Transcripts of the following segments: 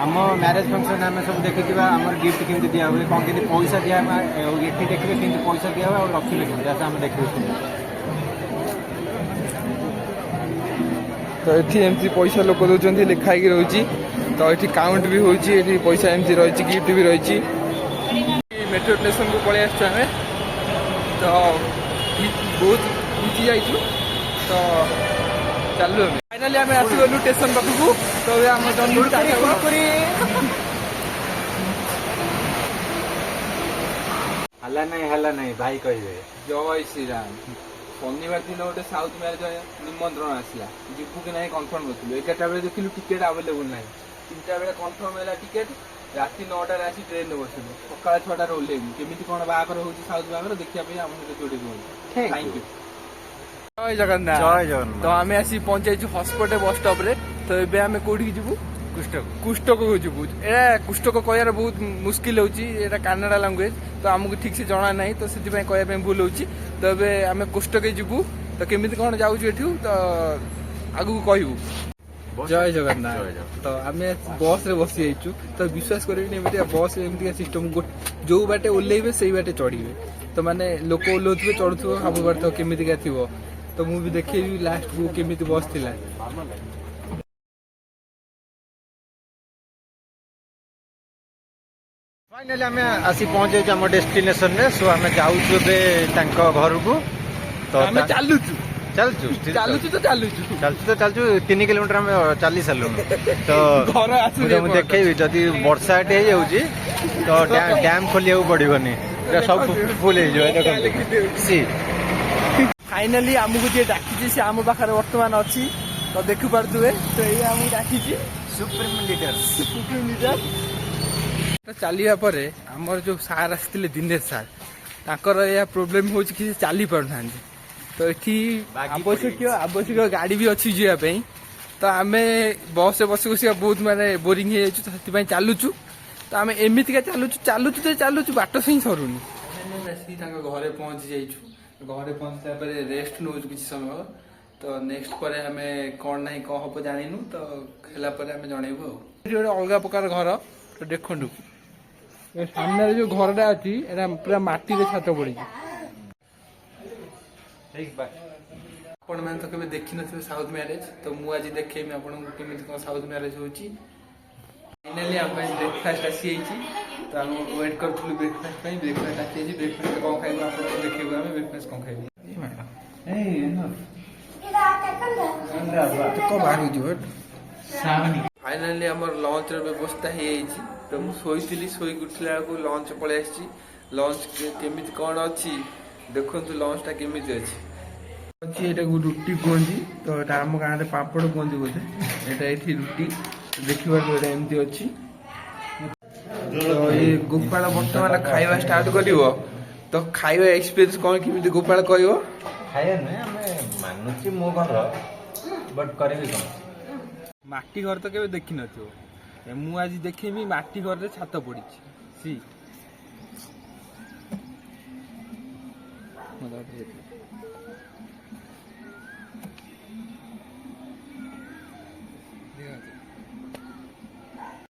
आम marriage function आम सब देखी आम गिफ्ट केमती दिया हुए कौन के पैसा दिया ये देखिए केमती पैसा दिया हुए और रखिले केमती आम देखिए। तो ये एमती पैसा लोक दौरान लिखाई रही तो ये काउंट भी होती पैसा एमती रही गिफ्ट भी रही। मेट्रो स्टेशन को पलि आस तो बहुत भिजी जाइए तो चलू फाइनाली आम आसगलु स्टेशन पाखक तो आम हला नहीं भाई कहे जय श्रीराम। शनिवार दिन गोटे साउथ मैरेज निमंत्रण आसला जीवु कि ना कनफर्म करूँ 11टा बेले देखिलु टिकेट आवेलेबल ना 3टा बेले कनफर्म है टिकेट राति 9टार आसी ट्रेन बसलु सका 6टार ओह्लैबू केमी कौन बाहर हो साउथ बाहर देखा आम सहित जोड़ी दिखाँ। Thank you. जय जगन्नाथ। जय जगन्नाथ। तो आम आसी पहुंचाई हस्पिटाल बस स्टॉप रे तो ये आम कौटी जीवु कुष्ठक जीवु ए कुष्ठक कहर बहुत मुस्किल होता कानाडा लैंग्वेज तो आमको ठीक से जना ना तो से कहना भूल हो तो ये आम कुष्ठक जीवु तो केमी कौन जाऊँ तो आगू कहू। जय जगन्नाथ। तो आम बस रे बसी जाइचु तो विश्वास करेंगे बस एमती सिस्टम जो बाटे ओह्लैबे से बाटे चढ़े तो माने लोक ओह्लौथे चढ़ुव सब बार तो केमी थी तो मुझे देखे लास्ट को केमी बस थी। फाइनाली आम आसी पहुंचे आम डेस्टिनेशन रे सो आम जाऊँ घर को तो चलु चलचु तो चलचु 3 किलोमीटर आम चली सारू तो देखे जदि वर्षा हो तो डैम खोलिया पड़ोनी सब फुल सी। फाइनाली आमको जी डाकी से आम पाखे बर्तमान अच्छी तो देखी पारे तो ये आमको डाकी सुप्रीम लीडर तो चलिया पर आमर जो सार आसते दिनेश सार ताकर यह प्रोब्लेम हो कि चली पारना तो ये आवश्यक गाड़ी भी अच्छी जावाई तो आम बस बस बस बहुत माने बोरिंग हो चलुचु तो आम एमतीका चलुचु बाट से ही सरुनी घरे पहुंची जाइचु घरे पहुंचला रेस्ट नौ कि समय तो नेक्स्ट पर आम कौन ना कौन हम जानू तो खेलापर आम जनइबू गोटे अलग प्रकार घर तो देखु सामने जो घरटा अच्छी पूरा माटी छात पड़ी आपण मैंने तो कभी देखी नथिबे साउथ मैरेज तो मु आज देखेमी आपन को केमिति कोन साउथ मैरेज होची। फाइनली हम ब्रेकफास्ट आसी तो हम वेट करथुलु ब्रेकफास्ट आसी ब्रेकफास्ट कोन खाइबो आपन को देखिबो हम ब्रेकफास्ट कोन खाइबो ए को बाहर जो फाइनली हमर लंच रे व्यवस्था हे तो मु सोईतिली सोई उठला को लंच पळे आसी लंच केमिति कोन अछि देखंतु लंचटा केमिति अछि ये रुटी कहती तो आम गाँव में पापड़ कहती बोधे यहाँ ये रुटी देखा एमती अच्छी तो ये गोपाल बर्तमान खाଇବା स्टार्ट कर तो खाଇବା एक्सपीरियंस कौन केमी गोपाल कह खाया नुहे मानुची मो घर बट करी कौन माटी घर तो केवे देखी न मु आज देखेमी माटी घर रे छात पड़ी सी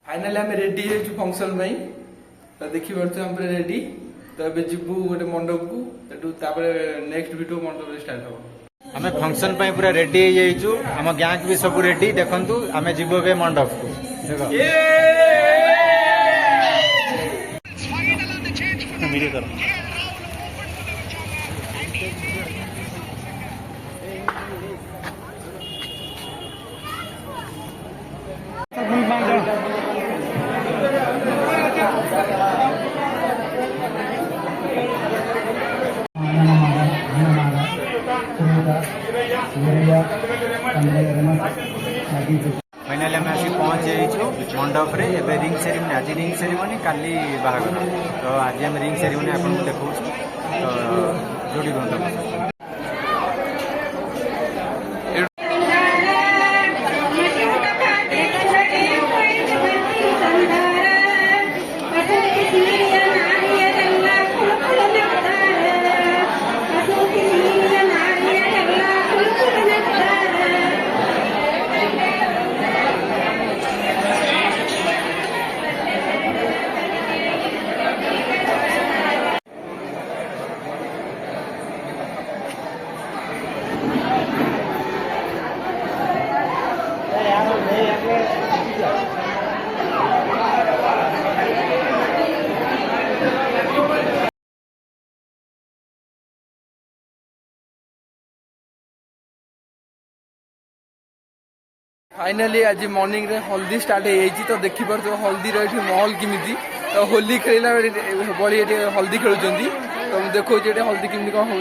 फाइनाली आम रेडी हो फंक्शन तो देखी पारे रेडी तो ये जीवु गोटे मंडप को नेक्स्ट वीडियो मंडप स्टार्ट हम आम फंक्शन पूरा रेडी हो आम गैंग भी सब रेडी देखु आम जीव ए मंडप को फाइनाली आम आसिक पहुँच जाइए मंडप रे रिंग सेरेमनी आज रिंग सेरेमनी काली बाहागर तो आज आम रिंग सेरेमनी आपको देखा तो जोड़ी बंद फाइनाली आज मॉर्निंग रे हल्दी स्टार्ट हो जाइए तो देखी पार्थ हल्दी ये महल किमिति तो होली खेलला बड़ी ये हल्दी खेलुंट तो मुझे देखो हल्दी किमिति कौन हो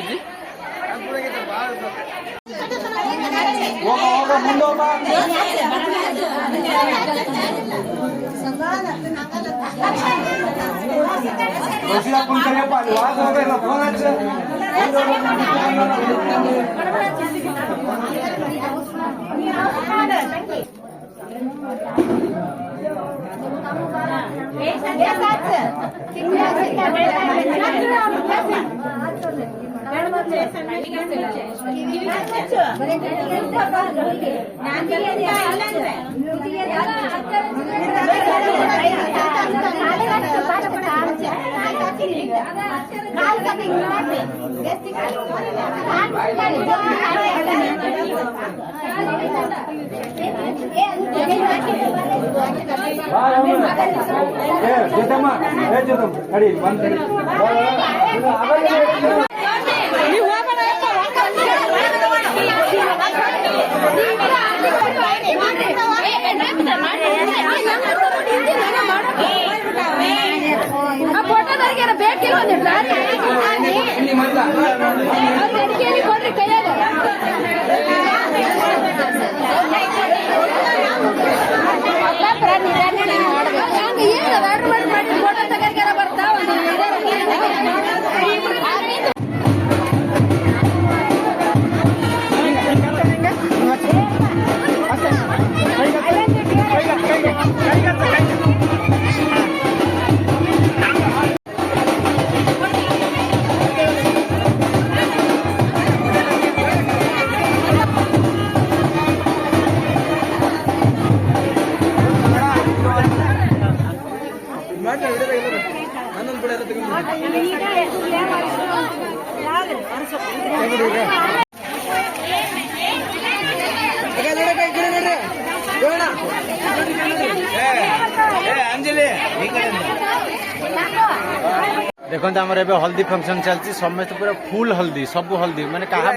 देखो आम हल्दी फंक्शन चलती समस्त पूरा फुल हल्दी सब हल्दी माने कहा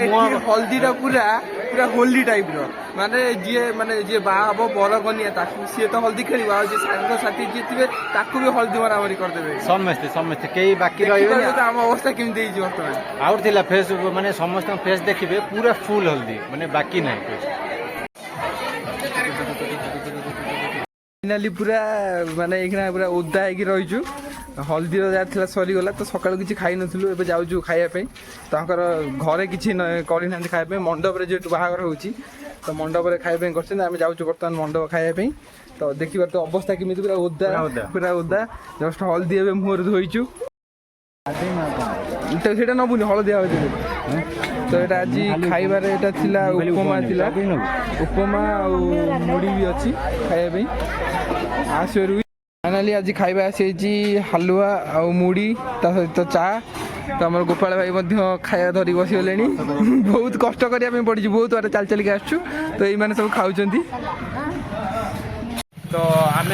हल्दी पूरा पूरा होली टाइप रो माने जी बाहा बर कनिया सी तो हल्दी खेल सांग साथी जी थे भी हल्दी मरामरी करदे समस्ते समस्ते कई बाकी रही आम अवस्था केमती बर्तमान आउट थिला फेस माने समस्त फेस देखिए पूरा फुल हल्दी माने बाकी नहीं फाइनाली पूरा माने एक पूरा ओदा है रहीचु हल्दी जहाँ सरीगला तो सकाल किसी खाई नथिलु एबे जाउछु खाइबा तांकर घरे किसी करना खाइबा मंडप रे जेटु बाहागर होची तो मंडप रे खाइबा करछन आमे जाउछु बर्तमान मंडप खाइबा तो देखिबार तो अवस्था केमिति पूरा ओदा जस्ट हल्दी एबे मुहर धोइछु तो सेटा नबुनी हल्दी आवे तो एटा आज खाइबार एटा थिला उपमा और मुड़ी भी अच्छी खाइबा आसरू फाइनाली आज खाइबा आसी हलुआ आउ मुड़ी ता सहित चा तो आम गोपाल भाई खाया धरिक बसगले बहुत कष्ट करने पड़ी बहुत बार चल चलिक आसु तो ये सब खाऊँ तो आम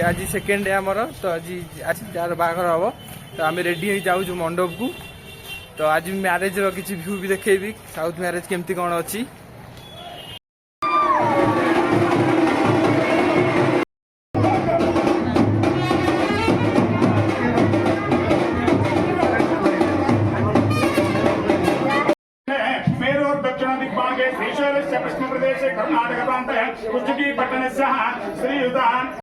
आज सेकेंड डे आमर तो आज जार बाहर हम तो आम रेडी हो जाऊँ मंडप को तो आज मैरेज किसी भ्यू भी देखेबी साउथ मैरेज केमती कौन अच्छी पश्चिम प्रदेश कर्नाटक प्रांत कुचुकी पट्टण श्रीयुतान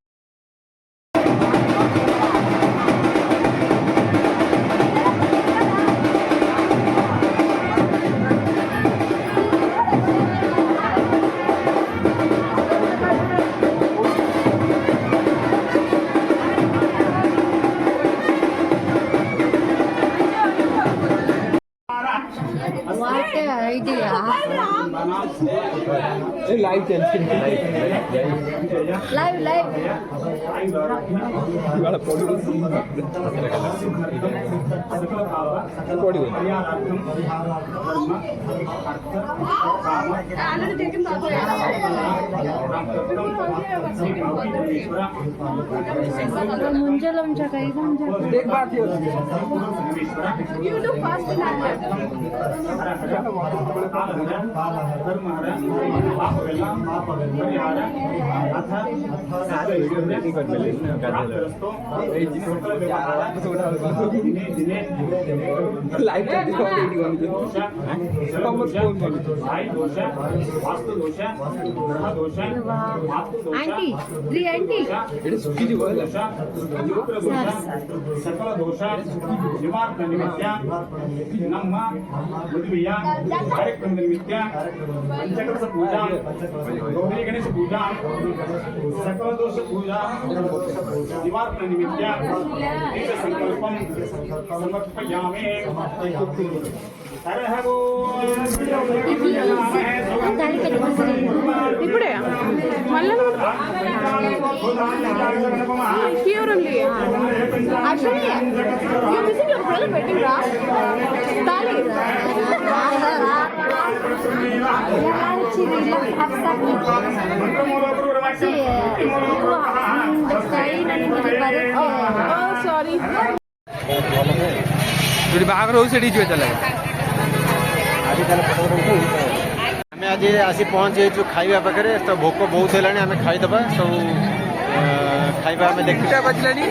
लाइव चलती लाइव ಮುಂಜಾನೆ एक बात You look fast in aunty री आंटी सकल दोष निवारण निमित्त ನಮ್ಮ ಮದುವೆಯ ಕಾರ್ಯಕ್ರಮದ ನಿಮಿತ್ತ ಪಂಚಕಲಶ ಪೂಜಾ ಗೌರಿ ಗಣೇಶ ಪೂಜಾ ಸಕಲ ದೋಷ ಪೂಜಾ ನಿವಾರಣ ನಿಮಿತ್ತ ಬೀಜ ಸಂಕಲ್ಪಂ ಸಮರ್ಪಯಾಮಿ ಹರಹರೋ ఇప్పుడే మళ్ళీ here only. Actually, you're missing your brother wedding, right? Tali. Oh, sorry. ଯୋଉଠି ବାହାଘର ହଉଛି ସେଠି ଯିବେ ତାହେଲେ। ଆମେ ଆଜି ଆସି ପହଞ୍ଚି ଯାଇଛୁ ଖାଇବା ପାଖରେ ତ ଭୋକ ବହୁତ ହେଲାଣି ଆମେ ଖାଇଦେବା ସବୁ ଖାଇବା ଆମେ ଦେଖିବା। 2ଟା ବାଜିଲାଣି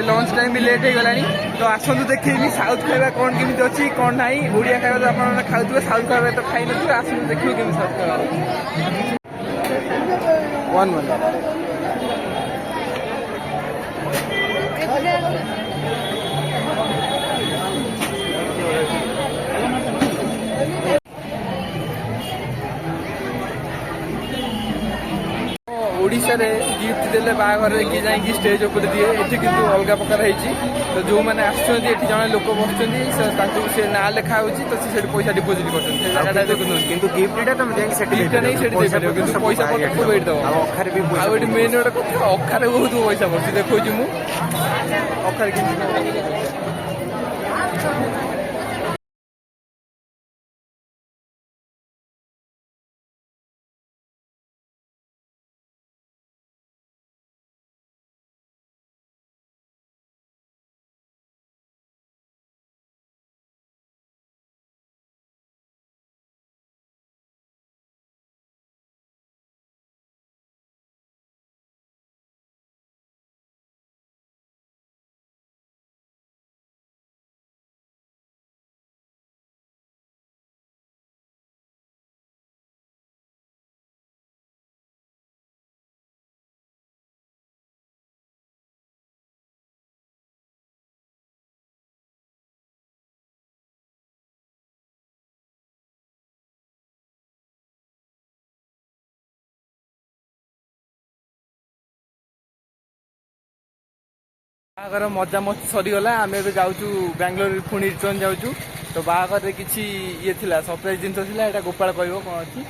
ଲଞ୍ଚ ଟାଇମ୍ ବି ଲେଟ୍ ହେଇଗଲାଣି ତ ଆସନ୍ତୁ ଦେଖେଇବି ସାଉଥ୍ ଖାଇବା କ'ଣ କେମିତି ଅଛି କ'ଣ ନାହିଁ। ଓଡ଼ିଆ ଖାଇବା ତ ଆପଣମାନେ ଖାଉଥିବେ ସାଉଥ୍ ଖାଇବା ତ ଖାଇନଥିବେ ଆସନ୍ତୁ ଦେଖିବେ କେମିତି ସାଉଥ୍ ଖାଇବା। 1 minute। ଓଡ଼ିଶାରେ ଗିଫ୍ଟ ଦେଲେ ବାହାଘରରେ କିଏ ଯାଇକି ଷ୍ଟେଜ୍ ଉପରେ ଦିଏ, ଏଠି କିନ୍ତୁ ଅଲଗା ପ୍ରକାର ହେଇଛି। ତ ଯେଉଁମାନେ ଆସୁଛନ୍ତି ଏଠି ଜଣେ ଲୋକ ବସୁଛନ୍ତି ତାଙ୍କୁ ସେ ନାଁ ଲେଖା ହେଉଛି ତ ସେ ସେଠି ପଇସା ଡିପୋଜିଟ୍ କରୁଛନ୍ତି ସେ ଜାଗାଟା ଦେଖୁଛନ୍ତି। କିନ୍ତୁ ଗିଫ୍ଟଟା ତମେ ଯାଇକି ସେଠି ଗିଫ୍ଟଟା ନେଇ ସେଠି ଦେଇପାରିବ କିନ୍ତୁ ପଇସା ପତ୍ର ୱେଟ୍ ଦେବ। ଅଖାରେ ବି ଆଉ ଏଠି ମେନ୍ ଗୋଟେ କଥା ଅଖାରେ ବହୁତ ପଇସା ପଡ଼ୁଛି ଦେଖଉଛି ମୁଁ ଅଖାରେ କେମିତି ବାହାଘର ମଜାମସ୍ତି ସରିଗଲା। ଆମେ ଏବେ ଯାଉଛୁ ବାଙ୍ଗାଲୋର ପୁଣି ରିଟର୍ନ ଯାଉଛୁ। ତ ବାହାଘରରେ କିଛି ଇଏ ଥିଲା ସରପ୍ରାଇଜ ଜିନିଷ ଥିଲା ଏଇଟା ଗୋପାଳ କହିବ କ'ଣ ଅଛି।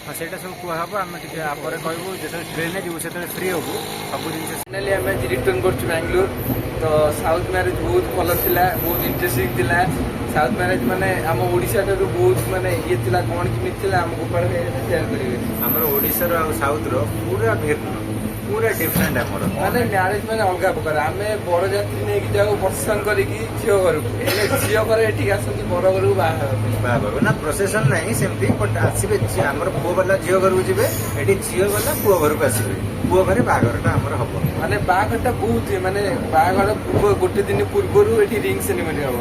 ହଁ ସେଇଟା ସବୁ କୁହାହବ ଆମେ ଟିକେ ପରେ କହିବୁ ଯେତେବେଳେ ଟ୍ରେନରେ ଯିବୁ ସେତେବେଳେ ଫ୍ରି ହବୁ ସବୁ ଜିନିଷ। ଫାଇନାଲି ଆମେ ଆଜି ରିଟର୍ନ କରୁଛୁ ବାଙ୍ଗାଲୋର। ତ ସାଉଥ୍ ମ୍ୟାରେଜ ବହୁତ ଭଲ ଥିଲା ବହୁତ ଇଣ୍ଟରେଷ୍ଟିଂ ଥିଲା। ସାଉଥ୍ ମ୍ୟାରେଜ ମାନେ ଆମ ଓଡ଼ିଶାଠାରୁ ବହୁତ ମାନେ ଇଏ ଥିଲା କ'ଣ କେମିତି ଥିଲା ଆମ ଗୋପାଳ ସେୟାର କରିବେ। ଆମର ଓଡ଼ିଶାର ଆଉ ସାଉଥ୍ର ପୁରା ଭିନ୍ନ ପୁରା ଡିଫରେଣ୍ଟ ଆମର ମାନେ ମ୍ୟାରେଜ ମାନେ ଅଲଗା ପ୍ରକାର। ଆମେ ବରଯାତ୍ରୀ ନେଇକି ଯାଉ ବର୍ଷାନ କରିକି ଝିଅ ଘରକୁ, ହେଲେ ଝିଅ ଘର ଏଠିକି ଆସନ୍ତି ବର ଘରକୁ ବାହାଘର ନା ପ୍ରୋସେସନ ନାହିଁ ସେମିତି ବଟ୍ ଆସିବେ ଆମର ପୁଅ ବାଲା ଝିଅ ଘରକୁ ଯିବେ, ଏଠି ଝିଅ ବାଲା ପୁଅ ଘରକୁ ଆସିବେ, ପୁଅ ଘରେ ବାହାଘରଟା ଆମର ହବ। ମାନେ ବାହାଘରଟା ବହୁତ ମାନେ ବାହାଘର ପୂର୍ବ ଗୋଟେ ଦିନ ପୂର୍ବରୁ ଏଠି ରିଙ୍ଗ ସେରିମନି ହବ,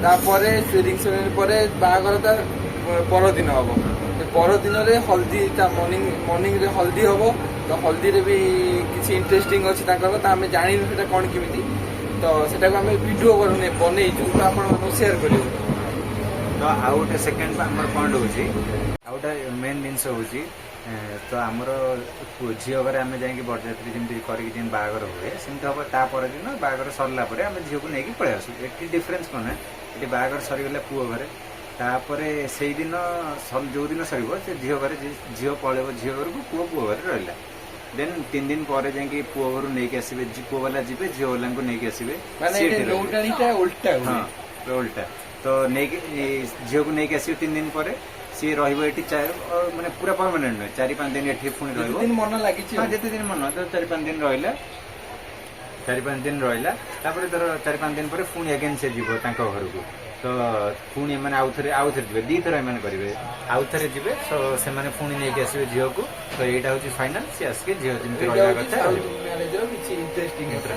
ତାପରେ ସେ ରିଙ୍ଗ ସେରିମନି ପରେ ବାହାଘରଟା ପରଦିନ ହବ। ପରଦିନରେ ହଳଦୀ ତା ମର୍ଣ୍ଣିଂରେ ହଳଦୀ ହବ। ତ ହଳଦୀରେ ବି କିଛି ଇଣ୍ଟରେଷ୍ଟିଂ ଅଛି ତାଙ୍କର, ତ ଆମେ ଜାଣିନୁ ସେଟା କ'ଣ କେମିତି। ତ ସେଟାକୁ ଆମେ ଭିଡ଼ିଓ ବନେଇଛୁ ତ ଆପଣମାନଙ୍କୁ ସେୟାର କରିବୁ। ତ ଆଉ ଗୋଟେ ସେକେଣ୍ଡ ଆମର ପଏଣ୍ଟ ହେଉଛି ଆଉ ଗୋଟେ ମେନ୍ ଜିନିଷ ହେଉଛି ତ ଆମର ଝିଅ ଘରେ ଆମେ ଯାଇକି ବରଯାତ୍ରୀ ଯେମିତି କରିକି ଯେମିତି ବାହାଘର ହୁଏ ସେମିତି ହବ। ତା ପରଦିନ ବାହାଘର ସରିଲା ପରେ ଆମେ ଝିଅକୁ ନେଇକି ପଳେଇ ଆସୁ। ଏଠି ଡିଫରେନ୍ସ କ'ଣ ଏଠି ବାହାଘର ସରିଗଲେ ପୁଅ ଘରେ, ତାପରେ ସେଇଦିନ ଯେଉଁଦିନ ସରିବ ସେ ଝିଅ ଘରେ ଝିଅ ପଳେଇବ ଝିଅ ଘରକୁ, ପୁଅ ଘରେ ରହିଲା। ଦେନ୍ 3 ଦିନ ପରେ ଯାଇକି ପୁଅ ଘରୁ ନେଇକି ଆସିବେ, ପୁଅ ବାଲା ଯିବେ ଝିଅ ବାଲାଙ୍କୁ ନେଇକି ଆସିବେ। ଓଲଟା ତ ନେଇକି ଝିଅକୁ ନେଇକି ଆସିବେ 3 ଦିନ ପରେ। ସିଏ ରହିବ ଏଠି ମାନେ ପୁରା ପରମାନେଣ୍ଟ ନୁହେଁ, 4-5 ଦିନ ଏଠି ପୁଣି ରହିବ। ମନ ଲାଗିଛି ଯେତେ ଦିନ ମନ 4-5 ଦିନ ରହିଲା। 4-5 दिन रहा तापर तर 4-5 दिन पर पुणी अगेन से जीव घर को तो पुणी एम आउ थे जी 2 थर एम करेंगे आउ थे जी तो से पुणी नहीं आसवे झील को तो यहाँ हूँ फाइनाल सी आसिक झील जमी रहा ମ୍ୟାରେଜର କିଛି ଇଣ୍ଟରେଷ୍ଟିଂ कथा